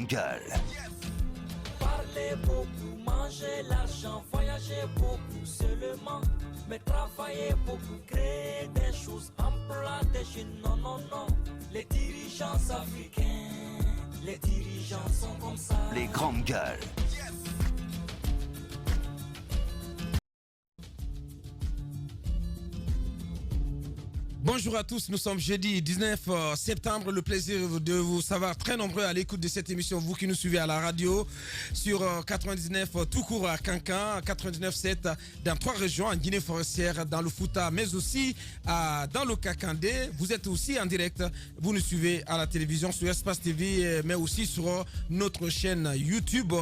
grandes gueules. Parler beaucoup, manger l'argent, voyager beaucoup seulement, mais travailler beaucoup, créer des choses, emploi des jeunes, non, non, non. Les dirigeants africains, les dirigeants sont comme ça. Les grandes gueules. Bonjour à tous, nous sommes jeudi 19 septembre. Le plaisir de vous savoir très nombreux à l'écoute de cette émission. Vous qui nous suivez à la radio sur 99 tout court à Cancan, 99.7 dans 3 régions, en Guinée forestière, dans le Fouta, mais aussi dans le Kakandé. Vous êtes aussi en direct. Vous nous suivez à la télévision sur Espace TV, mais aussi sur notre chaîne YouTube,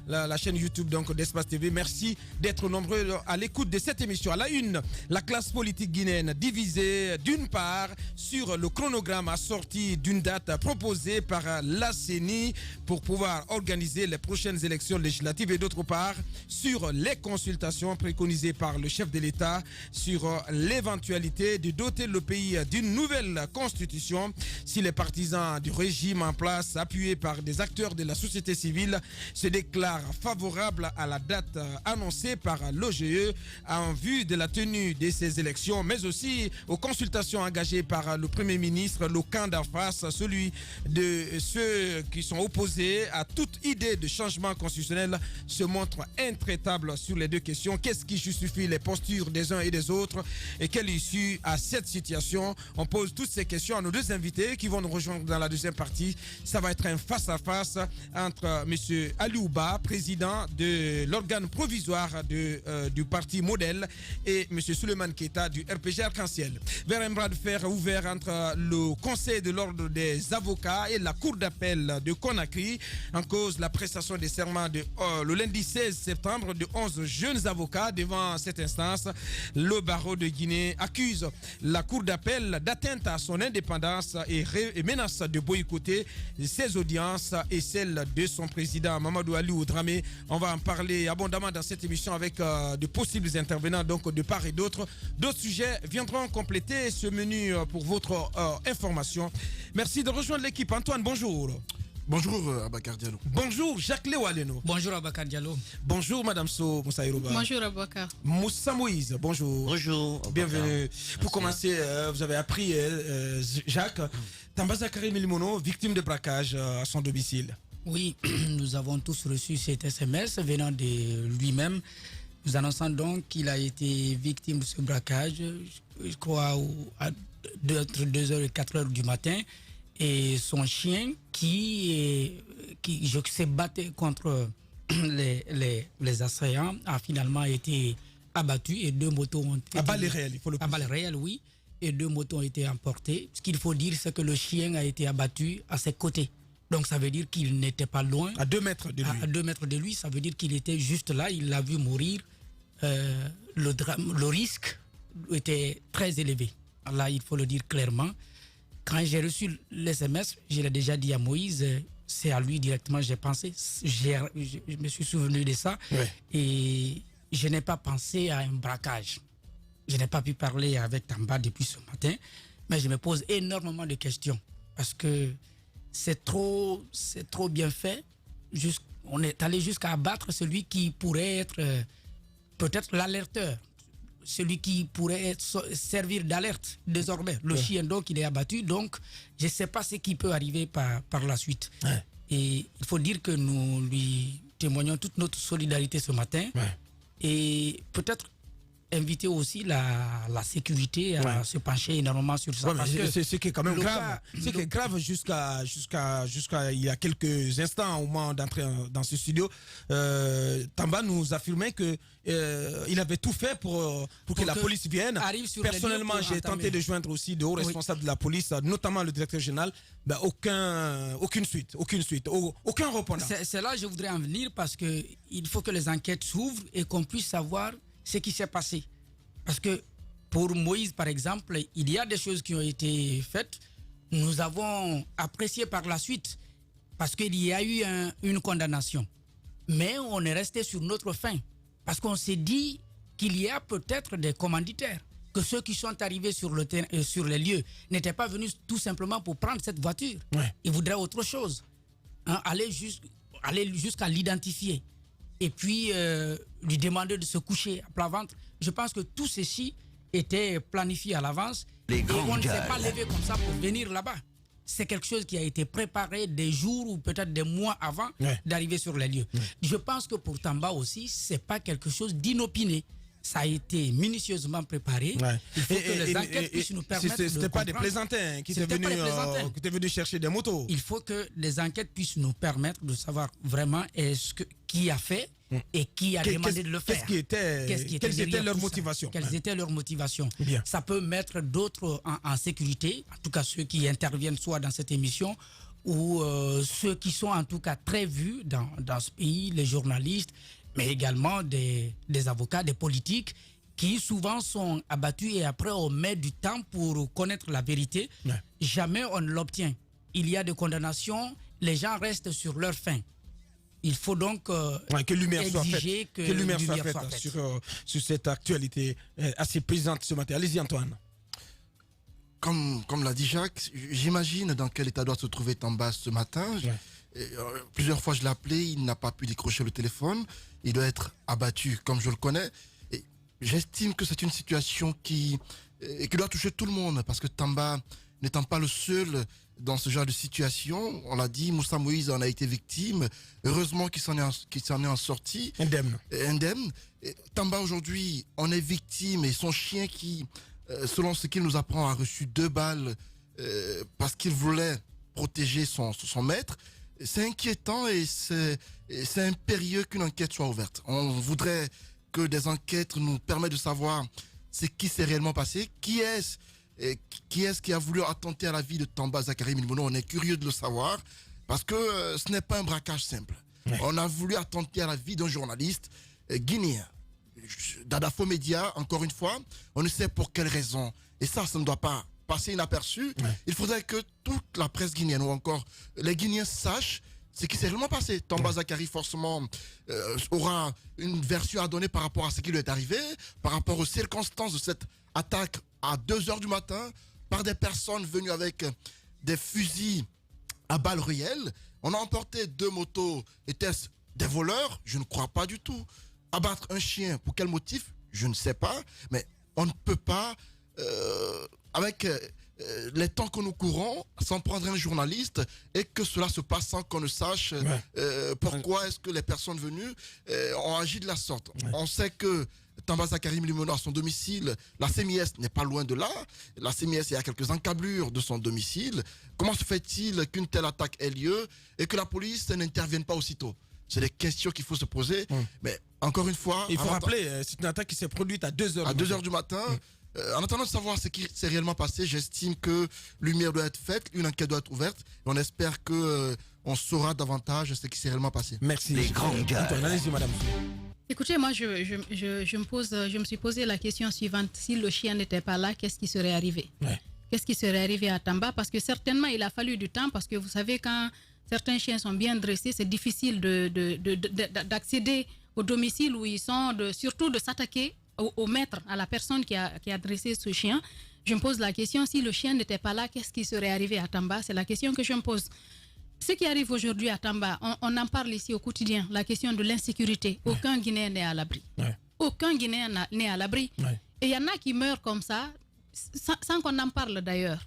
la chaîne YouTube donc d'Espace TV. Merci d'être nombreux à l'écoute de cette émission. À la une, la classe politique guinéenne divisée d'une part sur le chronogramme assorti d'une date proposée par la CENI pour pouvoir organiser les prochaines élections législatives et d'autre part sur les consultations préconisées par le chef de l'État sur l'éventualité de doter le pays d'une nouvelle constitution si les partisans du régime en place appuyés par des acteurs de la société civile se déclarent favorables à la date annoncée par l'OGE en vue de la tenue de ces élections mais aussi aux consultations engagées par le Premier ministre, le camp d'en face, celui de ceux qui sont opposés à toute idée de changement constitutionnel, se montre intraitable sur les deux questions. Qu'est-ce qui justifie les postures des uns et des autres et quelle issue à cette situation? On pose toutes ces questions à nos deux invités qui vont nous rejoindre dans la deuxième partie. Ça va être un face-à-face entre M. Aliouba, président de l'organe provisoire du parti Modèle, et M. Souleymane Keita du RPG Arc-en-Ciel. Vers un bras de fer ouvert entre le Conseil de l'ordre des avocats et la Cour d'appel de Conakry, en cause la prestation des serments le lundi 16 septembre de 11 jeunes avocats devant cette instance. Le barreau de Guinée accuse la Cour d'appel d'atteinte à son indépendance et menace de boycotter ses audiences et celles de son président Mamadou Aliou Dramé. On va en parler abondamment dans cette émission avec de possibles intervenants donc de part et d'autre. D'autres sujets viendront compléter ce menu pour votre information. Merci de rejoindre l'équipe. Antoine, bonjour. Bonjour Abakar Diallo. Bonjour Jacques Léwaleno. Bonjour Abakar Diallo. Bonjour Madame So Moussa Irouba. Bonjour Abakar. Moussa Moïse, bonjour. Bonjour. Bienvenue. Pour commencer, vous avez appris, Jacques, Tambaza Karim Milimono, victime de braquage à son domicile. Oui, nous avons tous reçu cet SMS venant de lui-même. Nous annonçons donc qu'il a été victime de ce braquage, je crois, entre 2h et 4h du matin. Et son chien qui s'est battu contre les assaillants a finalement été abattu et 2 motos ont été... À balles réelles, il faut le préciser. À balles réelles, oui. Et 2 motos ont été emportées. Ce qu'il faut dire, c'est que le chien a été abattu à ses côtés. Donc ça veut dire qu'il n'était pas loin. À 2 mètres de lui. À 2 mètres de lui, ça veut dire qu'il était juste là, il l'a vu mourir. Le risque était très élevé. Là, il faut le dire clairement. Quand j'ai reçu l'SMS, je l'ai déjà dit à Moïse, c'est à lui directement, j'ai pensé, je me suis souvenu de ça. Ouais. Et je n'ai pas pensé à un braquage. Je n'ai pas pu parler avec Tamba depuis ce matin, mais je me pose énormément de questions parce que c'est trop bien fait. On est allé jusqu'à abattre celui qui pourrait être peut-être l'alerteur, celui qui pourrait servir d'alerte désormais. Le chien, donc, il est abattu. Donc, je ne sais pas ce qui peut arriver par la suite. Ouais. Et il faut dire que nous lui témoignons toute notre solidarité ce matin. Ouais. Et peut-être inviter aussi la sécurité à se pencher énormément sur ça. Parce que c'est qui est quand même grave. C'est qui est grave jusqu'à il y a quelques instants au moment d'entrer dans ce studio. Tamba nous affirmait que il avait tout fait pour que la police vienne. Personnellement, j'ai tenté de joindre aussi de hauts responsables de la police, notamment le directeur général. Ben, aucune suite, aucun répondant. C'est là que je voudrais en venir parce qu'il faut que les enquêtes s'ouvrent et qu'on puisse savoir ce qui s'est passé. Parce que pour Moïse, par exemple, il y a des choses qui ont été faites. Nous avons apprécié par la suite parce qu'il y a eu une condamnation. Mais on est resté sur notre faim. Parce qu'on s'est dit qu'il y a peut-être des commanditaires. Que ceux qui sont arrivés sur les lieux n'étaient pas venus tout simplement pour prendre cette voiture. Ouais. Ils voudraient autre chose. hein, aller jusqu'à l'identifier et puis lui demander de se coucher à plat ventre. Je pense que tout ceci était planifié à l'avance et on ne s'est pas levé comme ça pour venir là-bas. C'est quelque chose qui a été préparé des jours ou peut-être des mois avant d'arriver sur les lieux. Je pense que pour Tamba aussi, c'est pas quelque chose d'inopiné. Ça a été minutieusement préparé. Il faut que les enquêtes puissent nous permettre de comprendre. C'était pas des plaisantins qui étaient venus chercher des motos. Il faut que les enquêtes puissent nous permettre de savoir vraiment qui a fait et qui a demandé de le faire. Quelles étaient leurs motivations? Quelles étaient leurs motivations? Bien. Ça peut mettre d'autres en sécurité, en tout cas ceux qui interviennent soit dans cette émission ou ceux qui sont en tout cas très vus dans ce pays, les journalistes, mais également des avocats, des politiques qui souvent sont abattus et après on met du temps pour connaître la vérité. Jamais on ne l'obtient. Il y a des condamnations, les gens restent sur leur faim. Il faut donc que lumière soit faite, que lumière soit faite. Sur cette actualité assez présente ce matin. Allez-y Antoine. Comme l'a dit Jacques, j'imagine dans quel état doit se trouver Tamba ce matin. Plusieurs fois je l'ai appelé, il n'a pas pu décrocher le téléphone. Il doit être abattu comme je le connais. Et j'estime que c'est une situation qui doit toucher tout le monde parce que Tamba n'étant pas le seul dans ce genre de situation, on l'a dit, Moussa Moïse en a été victime. Heureusement qu'il s'en est en sorti. Indemne. Et Tamba aujourd'hui, on est victime et son chien qui, selon ce qu'il nous apprend, a reçu 2 balles parce qu'il voulait protéger son maître. C'est inquiétant et c'est impérieux qu'une enquête soit ouverte. On voudrait que des enquêtes nous permettent de savoir ce qui s'est réellement passé, qui est-ce qui a voulu attenter à la vie de Tamba Zakari Milimono. On est curieux de le savoir parce que ce n'est pas un braquage simple. On a voulu attenter à la vie d'un journaliste guinéen. Dadafo Média, encore une fois, on ne sait pour quelle raison. Et ça ne doit pas passer inaperçu. Il faudrait que toute la presse guinéenne ou encore les Guinéens sachent ce qui s'est réellement passé. Tamba Zakari forcément aura une version à donner par rapport à ce qui lui est arrivé, par rapport aux circonstances de cette attaque à 2h du matin par des personnes venues avec des fusils à balles réelles. On a emporté 2 motos. Étaient-ce des voleurs? Je ne crois pas du tout. Abattre un chien, pour quel motif? Je ne sais pas. Mais on ne peut pas, avec les temps que nous courons, s'en prendre un journaliste et que cela se passe sans qu'on ne sache pourquoi est-ce que les personnes venues ont agi de la sorte. On sait que Tamba Zakari Milimono à son domicile, la CMIS n'est pas loin de là. La CMIS, il y a quelques encablures de son domicile. Comment se fait-il qu'une telle attaque ait lieu et que la police n'intervienne pas aussitôt? C'est des questions qu'il faut se poser. Mais encore une fois... Il faut rappeler, c'est une attaque qui s'est produite à 2h. À 2h du matin. En attendant de savoir ce qui s'est réellement passé, j'estime que lumière doit être faite, une enquête doit être ouverte. Et on espère que on saura davantage ce qui s'est réellement passé. Merci. Les grands gars. Allez-y, madame. Écoutez, moi, je me suis posé la question suivante. Si le chien n'était pas là, qu'est-ce qui serait arrivé? Qu'est-ce qui serait arrivé à Tamba? Parce que certainement, il a fallu du temps, parce que vous savez, quand certains chiens sont bien dressés, c'est difficile d'accéder au domicile où ils sont, surtout de s'attaquer au maître, à la personne qui a dressé ce chien. Je me pose la question, si le chien n'était pas là, qu'est-ce qui serait arrivé à Tamba? C'est la question que je me pose. Ce qui arrive aujourd'hui à Tamba, on en parle ici au quotidien, la question de l'insécurité. Aucun Guinéen n'est à l'abri. Aucun Guinéen n'est à l'abri. Et il y en a qui meurent comme ça, sans qu'on en parle d'ailleurs.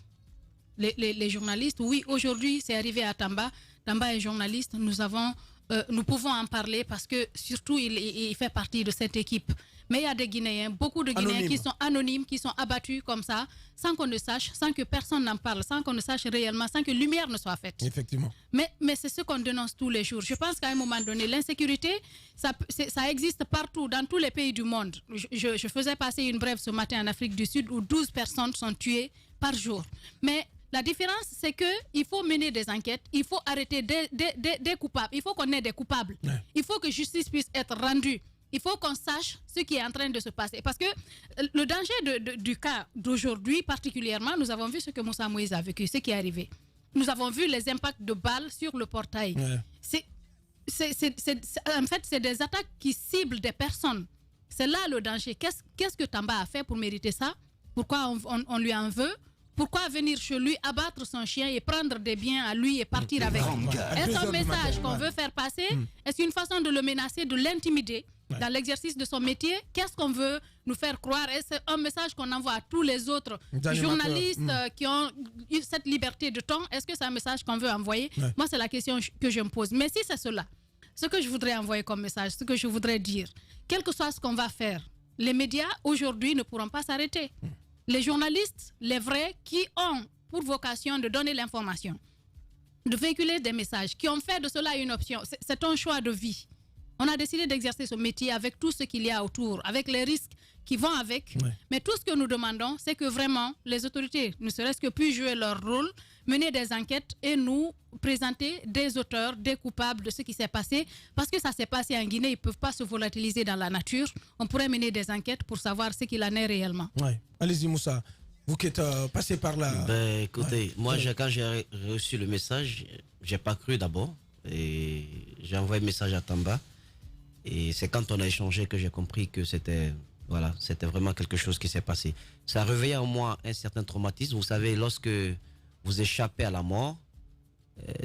Les journalistes, oui, aujourd'hui, c'est arrivé à Tamba. Tamba est journaliste, nous pouvons en parler parce que surtout, il fait partie de cette équipe. Mais il y a des Guinéens, beaucoup de Guinéens qui sont anonymes, qui sont abattus comme ça, sans qu'on ne sache, sans que personne n'en parle, sans qu'on ne sache réellement, sans que lumière ne soit faite. Effectivement. Mais c'est ce qu'on dénonce tous les jours. Je pense qu'à un moment donné, l'insécurité, ça existe partout, dans tous les pays du monde. Je faisais passer une brève ce matin en Afrique du Sud où 12 personnes sont tuées par jour. Mais la différence, c'est qu'il faut mener des enquêtes, il faut arrêter des coupables, il faut qu'on ait des coupables. Il faut que justice puisse être rendue. Il faut qu'on sache ce qui est en train de se passer. Parce que le danger du cas d'aujourd'hui, particulièrement, nous avons vu ce que Moussa Moïse a vécu, ce qui est arrivé. Nous avons vu les impacts de balles sur le portail. En fait, c'est des attaques qui ciblent des personnes. C'est là le danger. Qu'est-ce que Tamba a fait pour mériter ça? Pourquoi on lui en veut? Pourquoi venir chez lui, abattre son chien et prendre des biens à lui et partir avec lui? Est-ce un message qu'on veut faire passer? Est-ce une façon de le menacer, de l'intimider dans l'exercice de son métier? Qu'est-ce qu'on veut nous faire croire? Est-ce un message qu'on envoie à tous les autres journalistes qui ont eu cette liberté de ton? Est-ce que c'est un message qu'on veut envoyer? Moi, c'est la question que je me pose. Mais si c'est cela, ce que je voudrais envoyer comme message, ce que je voudrais dire, quel que soit ce qu'on va faire, les médias aujourd'hui ne pourront pas s'arrêter. Les journalistes, les vrais, qui ont pour vocation de donner l'information, de véhiculer des messages, qui ont fait de cela une option, c'est un choix de vie. On a décidé d'exercer ce métier avec tout ce qu'il y a autour, avec les risques qui vont avec. Mais tout ce que nous demandons, c'est que vraiment les autorités, ne serait-ce que puissent jouer leur rôle, mener des enquêtes et nous présenter des auteurs, des coupables de ce qui s'est passé. Parce que ça s'est passé en Guinée, ils ne peuvent pas se volatiliser dans la nature. On pourrait mener des enquêtes pour savoir ce qu'il en est réellement. Allez-y Moussa, vous qui êtes passé par là. Écoutez, moi quand j'ai reçu le message, j'ai pas cru d'abord. Et j'ai envoyé un message à Tamba. Et c'est quand on a échangé que j'ai compris que c'était vraiment quelque chose qui s'est passé. Ça a réveillé en moi un certain traumatisme. Vous savez, lorsque vous échappez à la mort,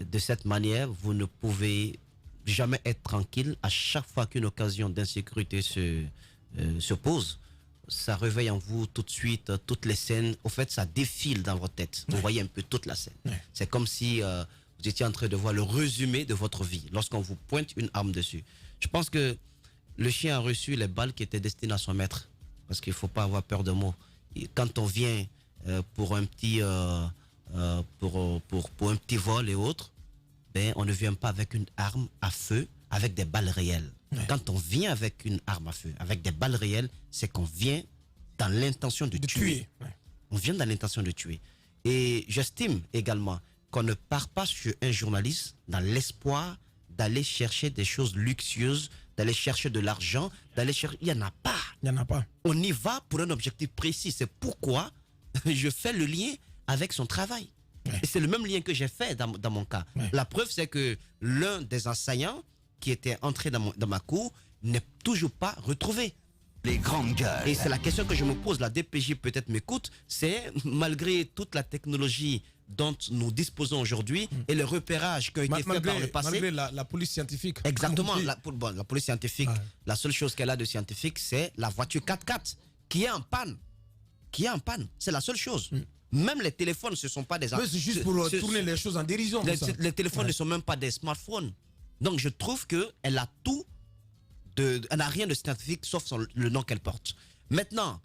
de cette manière, vous ne pouvez jamais être tranquille. À chaque fois qu'une occasion d'insécurité se pose, ça réveille en vous tout de suite toutes les scènes. Au fait, ça défile dans votre tête. Vous voyez un peu toute la scène. C'est comme si vous étiez en train de voir le résumé de votre vie lorsqu'on vous pointe une arme dessus. Je pense que le chien a reçu les balles qui étaient destinées à son maître. Parce qu'il ne faut pas avoir peur de mots. Et quand on vient pour un petit pour un petit vol et autres, on ne vient pas avec une arme à feu, avec des balles réelles. Quand on vient avec une arme à feu, avec des balles réelles, c'est qu'on vient dans l'intention de tuer. On vient dans l'intention de tuer. Et j'estime également qu'on ne part pas sur un journaliste dans l'espoir d'aller chercher des choses luxueuses, d'aller chercher de l'argent, d'aller chercher... Il n'y en a pas. Il n'y en a pas. On y va pour un objectif précis. C'est pourquoi je fais le lien avec son travail. Et c'est le même lien que j'ai fait dans mon cas. La preuve, c'est que l'un des assaillants qui était entré dans ma cour n'est toujours pas retrouvé. Les grandes gueules. Et c'est la question que je me pose, la DPJ peut-être m'écoute, c'est malgré toute la technologie dont nous disposons aujourd'hui et le repérage qui a été fait par le passé. Malgré la police scientifique. Exactement. La police scientifique, la seule chose qu'elle a de scientifique, c'est la voiture 4x4 qui est en panne. C'est la seule chose. Même les téléphones, ce ne sont pas des... Mais c'est juste pour tourner les choses en dérision. Les téléphones ne sont même pas des smartphones. Donc je trouve qu'elle a tout, elle n'a rien de scientifique sauf le nom qu'elle porte. Maintenant,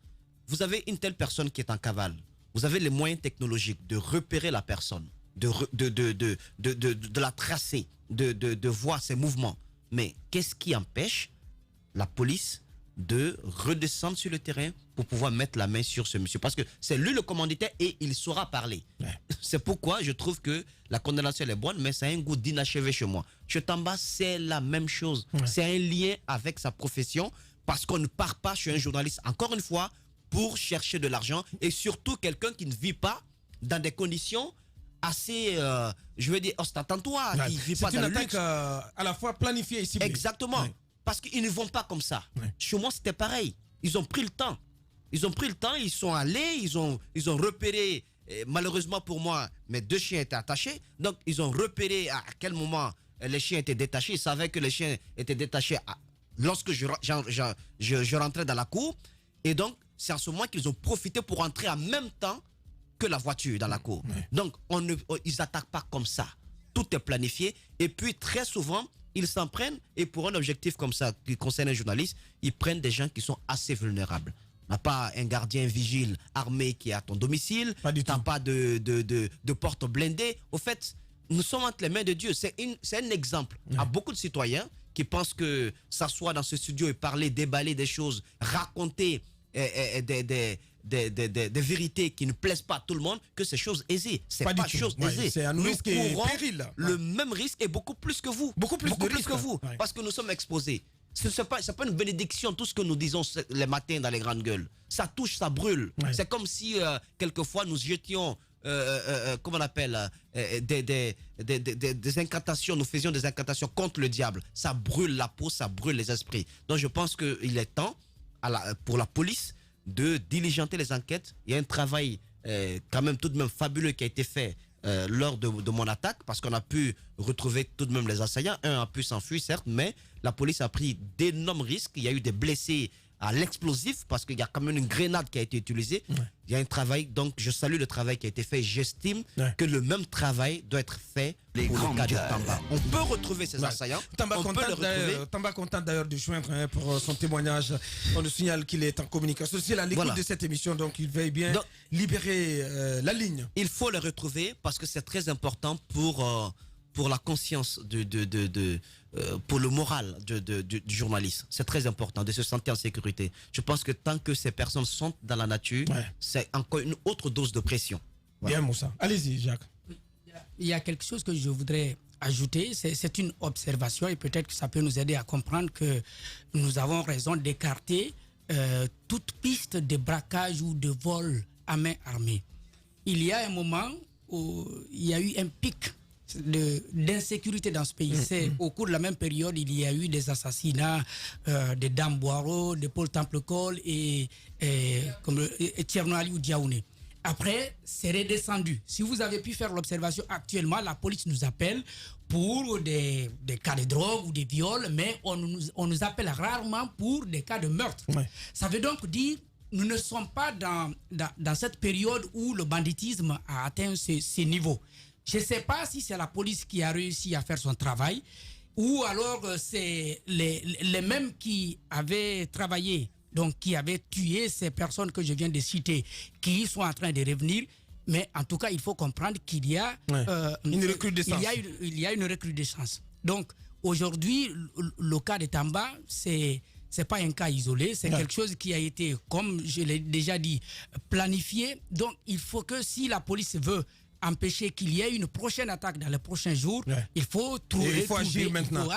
vous avez une telle personne qui est en cavale. Vous avez les moyens technologiques de repérer la personne, de la tracer, de voir ses mouvements. Mais qu'est-ce qui empêche la police de redescendre sur le terrain pour pouvoir mettre la main sur ce monsieur? Parce que c'est lui le commanditaire et il saura parler. C'est pourquoi je trouve que la condamnation elle est bonne, mais ça a un goût d'inachevé chez moi. Chez Tamba, c'est la même chose. C'est un lien avec sa profession parce qu'on ne part pas chez un journaliste, encore une fois, pour chercher de l'argent et surtout quelqu'un qui ne vit pas dans des conditions assez, je veux dire, ostentatoires. Qui vit pas dans le luxe. C'est une attaque à la fois planifiée et ciblée. Exactement. Parce qu'ils ne vont pas comme ça. Chez moi, c'était pareil. Ils ont pris le temps. Ils sont allés, ils ont repéré, malheureusement pour moi, mes 2 chiens étaient attachés. Donc, ils ont repéré à quel moment les chiens étaient détachés. Ils savaient que les chiens étaient détachés lorsque je rentrais dans la cour. Et donc, c'est en ce moment qu'ils ont profité pour entrer en même temps que la voiture dans la cour. Donc, ils n'attaquent pas comme ça. Tout est planifié. Et puis, très souvent, ils s'en prennent et pour un objectif comme ça qui concerne un journaliste, ils prennent des gens qui sont assez vulnérables. Tu n'as pas un gardien vigile armé qui est à ton domicile, tu n'as pas de porte blindée. Au fait, nous sommes entre les mains de Dieu. C'est un exemple à beaucoup de citoyens qui pensent que s'asseoir dans ce studio et parler, déballer des choses, raconter des vérités qui ne plaisent pas à tout le monde, que c'est chose aisée. C'est pas chose aisée. C'est un risque et péril. Le même risque et beaucoup plus que vous. Beaucoup plus que vous. Parce que nous sommes exposés. Ce n'est pas une bénédiction, tout ce que nous disons les matins dans les grandes gueules. Ça touche, ça brûle. C'est comme si, quelquefois, nous jetions, comment on appelle, des incantations, nous faisions des incantations contre le diable. Ça brûle la peau, ça brûle les esprits. Donc je pense qu'il est temps pour la police de diligenter les enquêtes. Il y a un travail quand même tout de même fabuleux qui a été fait lors de mon attaque, parce qu'on a pu retrouver tout de même les assaillants. Un a pu s'enfuir, certes, mais la police a pris d'énormes risques. Il y a eu des blessés à l'explosif, parce qu'il y a quand même une grenade qui a été utilisée. Il y a un travail, donc je salue le travail qui a été fait. J'estime que le même travail doit être fait pour le cas de Tamba. On peut retrouver ces assaillants. Tamba content d'ailleurs de joindre pour son témoignage. On nous signale qu'il est en communication social à l'écoute de cette émission, donc il veille bien libérer la ligne. Il faut le retrouver parce que c'est très important pour la conscience pour le moral du journaliste. C'est très important de se sentir en sécurité. Je pense que tant que ces personnes sont dans la nature, c'est encore une autre dose de pression. Bien, Moussa. Allez-y, Jacques. Il y a quelque chose que je voudrais ajouter. C'est une observation et peut-être que ça peut nous aider à comprendre que nous avons raison d'écarter toute piste de braquage ou de vol à main armée. Il y a un moment où il y a eu un pic d'insécurité dans ce pays. C'est au cours de la même période, il y a eu des assassinats de Dame Boiro, de Paul Temple-Cole et Thierno Aliou Diaoune. Après, c'est redescendu. Si vous avez pu faire l'observation actuellement, la police nous appelle pour des cas de drogue ou des viols, mais on nous appelle rarement pour des cas de meurtre. Ça veut donc dire nous ne sommes pas dans cette période où le banditisme a atteint ces niveaux. Je ne sais pas si c'est la police qui a réussi à faire son travail ou alors c'est les mêmes qui avaient travaillé, donc qui avaient tué ces personnes que je viens de citer, qui sont en train de revenir. Mais en tout cas, il faut comprendre qu'il y a une recrudescence. Il y a une recrudescence. Donc aujourd'hui, le cas de Tamba, c'est pas un cas isolé, c'est quelque chose qui a été, comme je l'ai déjà dit, planifié. Donc il faut que si la police veut empêcher qu'il y ait une prochaine attaque dans les prochains jours, il faut agir maintenant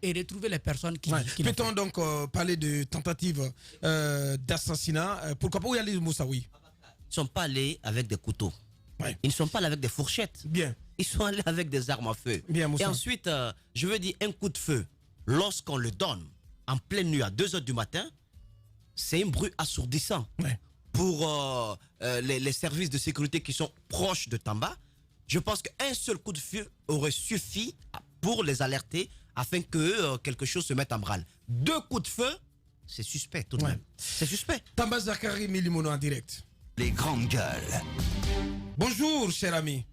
et retrouver les personnes qui Peut-on donc parler de tentative d'assassinat? Pourquoi pas? Où y aller, Moussaoui? Ils ne sont pas allés avec des couteaux. Ils ne sont pas allés avec des fourchettes. Ils sont allés avec des armes à feu. Et ensuite, je veux dire, un coup de feu, lorsqu'on le donne en pleine nuit à 2 h du matin, c'est un bruit assourdissant. Pour les services de sécurité qui sont proches de Tamba, je pense qu'un seul coup de feu aurait suffi pour les alerter afin que quelque chose se mette en branle. 2 coups de feu, c'est suspect tout de même. C'est suspect. Tamba Zakari Milimono en direct. Les grandes gueules. Bonjour, cher ami.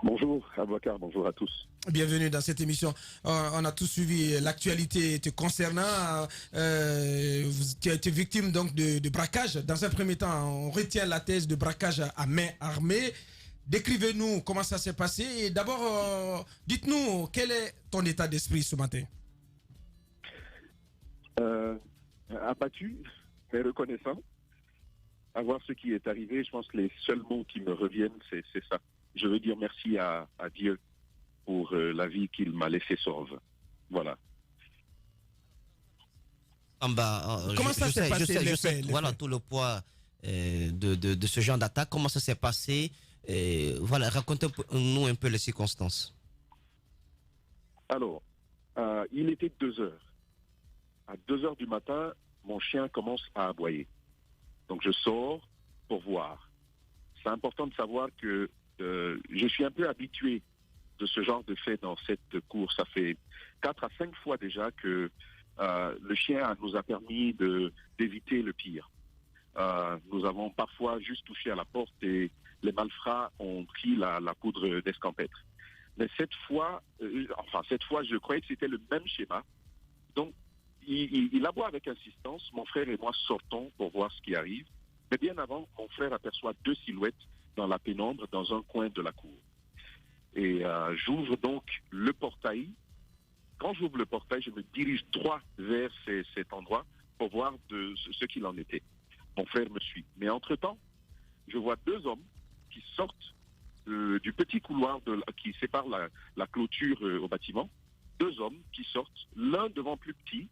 Bonjour, Abouakar, bonjour à tous. Bienvenue dans cette émission. On a tous suivi l'actualité te concernant. Tu as été victime donc de braquage. Dans un premier temps, on retient la thèse de braquage à main armée. Décrivez-nous comment ça s'est passé. Et d'abord, dites-nous quel est ton état d'esprit ce matin. Abattu, mais reconnaissant. À voir ce qui est arrivé, je pense que les seuls mots qui me reviennent, c'est ça. Je veux dire merci à Dieu pour la vie qu'il m'a laissé sauve. Voilà. Comment ça s'est passé? Je sais, voilà tout le poids de ce genre d'attaque. Comment ça s'est passé? Voilà, racontez-nous un peu les circonstances. Alors, il était 2 h. À 2 h du matin, mon chien commence à aboyer. Donc je sors pour voir. C'est important de savoir que je suis un peu habitué de ce genre de fait dans cette course. Ça fait 4 à 5 fois déjà que le chien nous a permis d'éviter le pire. Nous avons parfois juste touché à la porte et les malfrats ont pris la poudre d'escampêtre. Mais cette fois, je croyais que c'était le même schéma. Donc, il aboie avec insistance. Mon frère et moi sortons pour voir ce qui arrive. Mais bien avant, mon frère aperçoit 2 silhouettes dans la pénombre, dans un coin de la cour. Et j'ouvre donc le portail. Quand j'ouvre le portail, je me dirige droit vers cet endroit pour voir ce qu'il en était. Mon frère me suit. Mais entre-temps, je vois 2 hommes qui sortent du petit couloir qui sépare la clôture au bâtiment. 2 hommes qui sortent, l'un devant plus petit,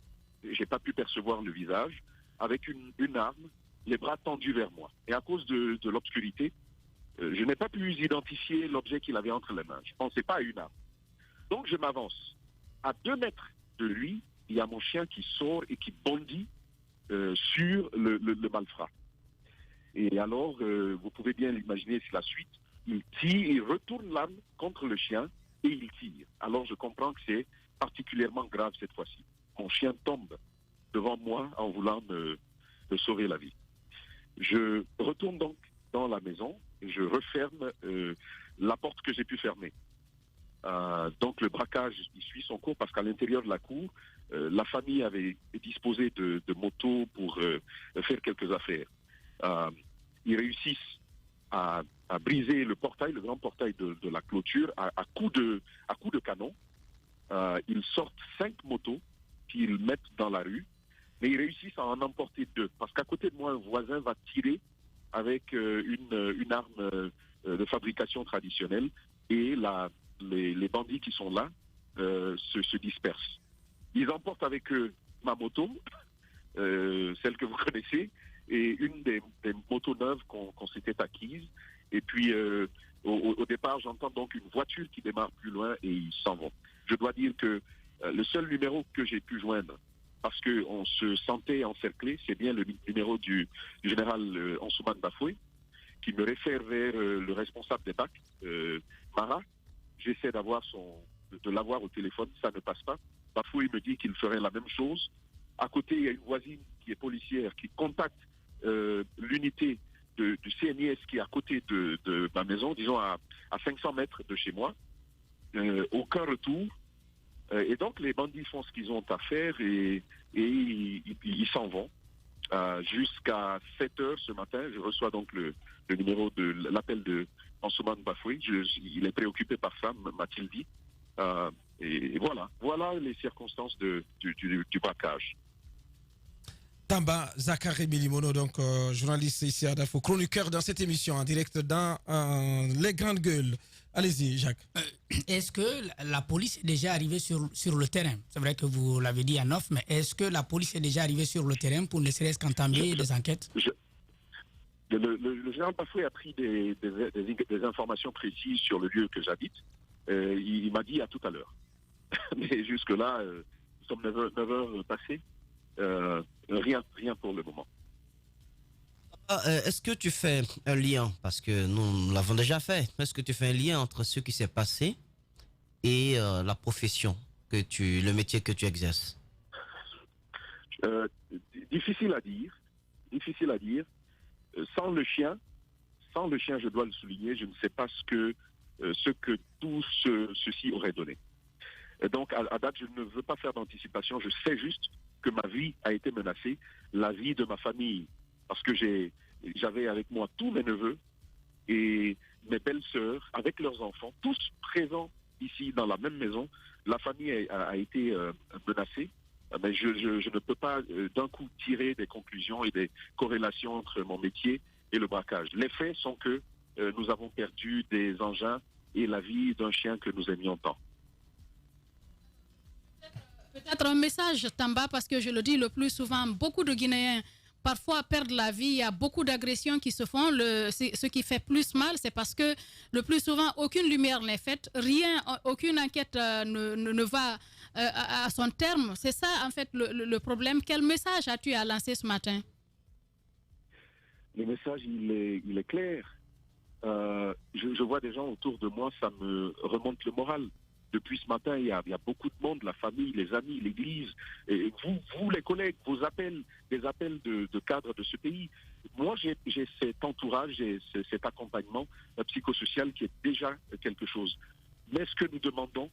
j'ai pas pu percevoir le visage, avec une arme, les bras tendus vers moi. Et à cause de l'obscurité, je n'ai pas pu identifier l'objet qu'il avait entre les mains. Je ne pensais pas à une arme. Donc je m'avance. À 2 mètres de lui, il y a mon chien qui sort et qui bondit sur le malfrat. Et alors, vous pouvez bien l'imaginer, c'est la suite. Il tire, il retourne l'arme contre le chien et il tire. Alors je comprends que c'est particulièrement grave cette fois-ci. Mon chien tombe devant moi en voulant me sauver la vie. Je retourne donc dans la maison et je referme la porte que j'ai pu fermer. Donc le braquage, il suit son cours parce qu'à l'intérieur de la cour, la famille avait disposé de motos pour faire quelques affaires. Ils réussissent à briser le portail, le grand portail de la clôture, à coups de canon. Ils sortent 5 motos qu'ils mettent dans la rue, mais ils réussissent à en emporter 2. Parce qu'à côté de moi, un voisin va tirer avec une arme de fabrication traditionnelle et les bandits qui sont là se dispersent. Ils emportent avec eux ma moto, celle que vous connaissez, et une des motos neuves qu'on s'était acquises. Et puis, au départ, j'entends donc une voiture qui démarre plus loin et ils s'en vont. Je dois dire que le seul numéro que j'ai pu joindre, parce qu'on se sentait encerclé, c'est bien le numéro du général Ansoumane Bafoué, qui me réfère vers le responsable des BAC, Mara. J'essaie de l'avoir au téléphone, ça ne passe pas. Bafoué me dit qu'il ferait la même chose. À côté, il y a une voisine qui est policière qui contacte l'unité du CNIS qui est à côté de ma maison, disons à 500 mètres de chez moi. Aucun retour. Et donc les bandits font ce qu'ils ont à faire et ils s'en vont. Jusqu'à 7h ce matin, je reçois donc le numéro de l'appel de Ansoumane Bafoué. Il est préoccupé par ça, m'a-t-il dit. Et voilà les circonstances du braquage. Tamba Zakari Milimono, donc journaliste ici à Dafo, chroniqueur dans cette émission en direct dans Les Grandes Gueules. Allez-y, Jacques. Est-ce que la police est déjà arrivée sur le terrain? C'est vrai que vous l'avez dit en off, mais est-ce que la police est déjà arrivée sur le terrain pour ne serait-ce qu'entamer des enquêtes? Le général Bafoué a pris des informations précises sur le lieu que j'habite. Il m'a dit à tout à l'heure. Mais jusque-là, nous sommes 9 heures passées. Rien pour le moment. Est-ce que tu fais un lien, parce que nous l'avons déjà fait, est-ce que tu fais un lien entre ce qui s'est passé et la profession, le métier que tu exerces? Difficile à dire. Sans le chien, je dois le souligner, je ne sais pas ce que tout ceci aurait donné. Donc, à date, je ne veux pas faire d'anticipation. Je sais juste que ma vie a été menacée, la vie de ma famille, parce que j'avais avec moi tous mes neveux et mes belles-sœurs, avec leurs enfants, tous présents ici dans la même maison. La famille a été menacée, mais je ne peux pas d'un coup tirer des conclusions et des corrélations entre mon métier et le braquage. Les faits sont que nous avons perdu des engins et la vie d'un chien que nous aimions tant. Peut-être un message, Tamba, parce que je le dis le plus souvent, beaucoup de Guinéens parfois perdent la vie, il y a beaucoup d'agressions qui se font. Ce qui fait plus mal, c'est parce que le plus souvent, aucune lumière n'est faite, aucune enquête ne va à son terme. C'est ça, en fait, le problème. Quel message as-tu à lancer ce matin? Le message, il est clair. Je vois des gens autour de moi, ça me remonte le moral. Depuis ce matin, il y a beaucoup de monde, la famille, les amis, l'église, et vous les collègues, vos appels, des appels de cadres de ce pays. Moi, j'ai cet entourage, j'ai cet accompagnement psychosocial qui est déjà quelque chose. Mais ce que nous demandons,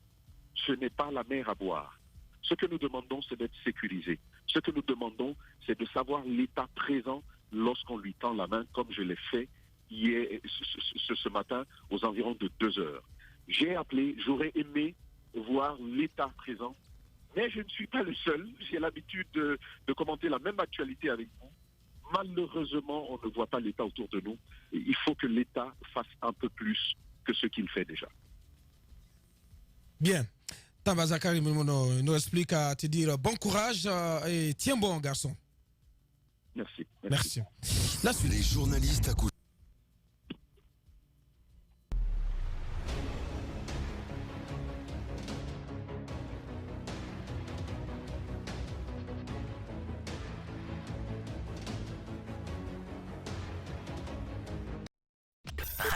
ce n'est pas la mer à boire. Ce que nous demandons, c'est d'être sécurisé. Ce que nous demandons, c'est de savoir l'état présent lorsqu'on lui tend la main, comme je l'ai fait hier, ce matin, aux environs de 2 heures. J'ai appelé, j'aurais aimé voir l'état présent, mais je ne suis pas le seul. J'ai l'habitude de commenter la même actualité avec vous. Malheureusement, on ne voit pas l'état autour de nous. Et il faut que l'état fasse un peu plus que ce qu'il fait déjà. Bien. Tamba Zakari Milimono nous explique à te dire bon courage et tiens bon, garçon. Merci. La suite. Les journalistes à coucher.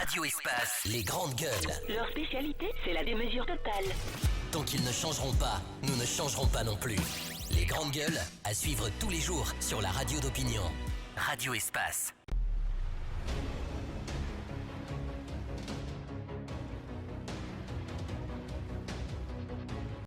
Radio Espace, les grandes gueules. Leur spécialité, c'est la démesure totale. Tant qu'ils ne changeront pas, nous ne changerons pas non plus. Les grandes gueules, à suivre tous les jours sur la radio d'opinion. Radio Espace.